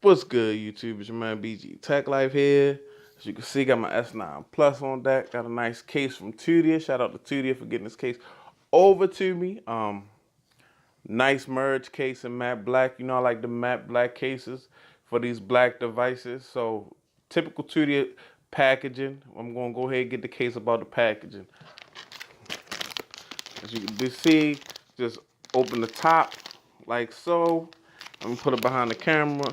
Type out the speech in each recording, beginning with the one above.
What's good, YouTube? It's your man BG Tech Life here. As you can see, got my S9 Plus on deck. Got a nice case from Tudia. Shout out to Tudia for getting this case over to me. Nice merge case in matte black. You know I like the matte black cases for these black devices. So typical Tudia packaging. I'm gonna go ahead and get the case about the packaging. As you can see, just open the top like so. I'm gonna put it behind the camera.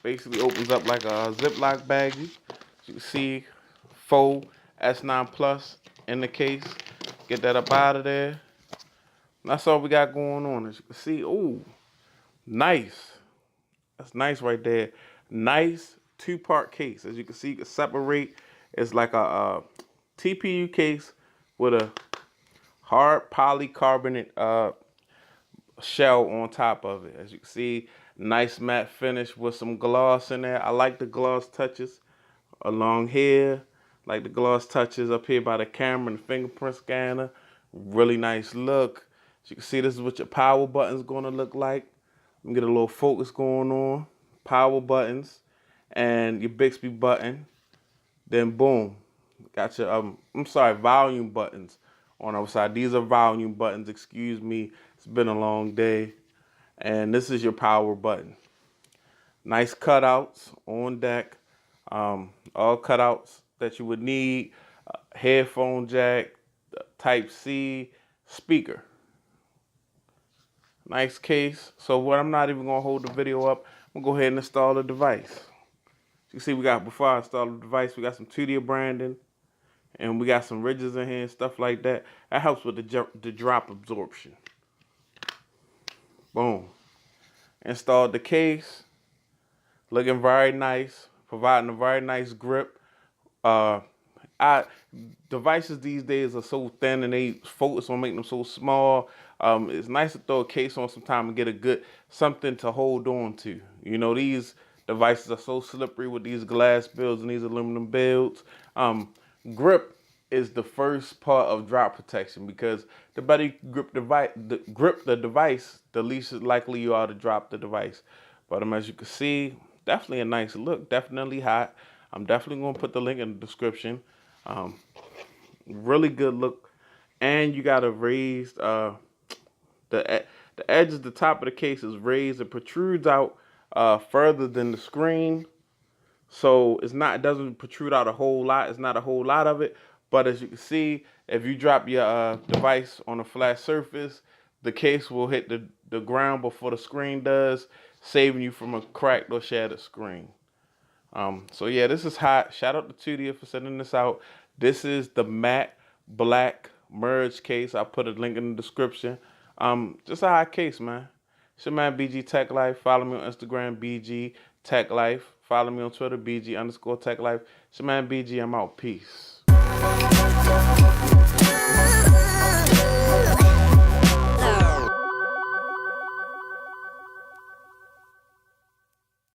Basically opens up like a Ziploc baggie. As you can see, faux S9 Plus in the case. Get that up out of there. And that's all we got going on. As you can see, ooh, nice. That's nice right there. Nice two-part case. As you can see, you can separate. It's like a TPU case with a hard polycarbonate shell on top of it. As you can see, nice matte finish with some gloss in there. I like the gloss touches along here. Like the gloss touches up here by the camera and the fingerprint scanner. Really nice look. As you can see, this is what your power button's gonna look like. Let me get a little focus going on. Power buttons and your Bixby button. Then boom, got your volume buttons on the side. These are volume buttons, excuse me. It's been a long day. And this is your power button. Nice cutouts on deck. All cutouts that you would need. Headphone jack, Type-C, speaker. Nice case. So what I'm not even gonna hold the video up. I'm gonna go ahead and install the device. You see, before I install the device, we got some Tudia branding. And we got some ridges in here and stuff like that. That helps with the drop absorption. Boom. Installed the case. Looking very nice. Providing a very nice grip. Devices these days are so thin and they focus on making them so small. It's nice to throw a case on sometime and get something to hold on to. You know, these devices are so slippery with these glass builds and these aluminum builds. Grip is the first part of drop protection because the better you grip the device, the least likely you are to drop the device. But as you can see, definitely a nice look, definitely hot. I'm definitely gonna put the link in the description. Really good look, and you got a raised the edge of the top of the case is raised. It protrudes out further than the screen. So it doesn't protrude out a whole lot. It's not a whole lot of it. But as you can see, if you drop your device on a flat surface, the case will hit the ground before the screen does, saving you from a cracked or shattered screen. So yeah, this is hot. Shout out to Tudia for sending this out. This is the matte black merge case. I'll put a link in the description. Just a hot case, man. It's your man BG Tech Life. Follow me on Instagram, BG Tech Life. Follow me on Twitter, BG_Tech Life. It's your man BG. I'm out. Peace.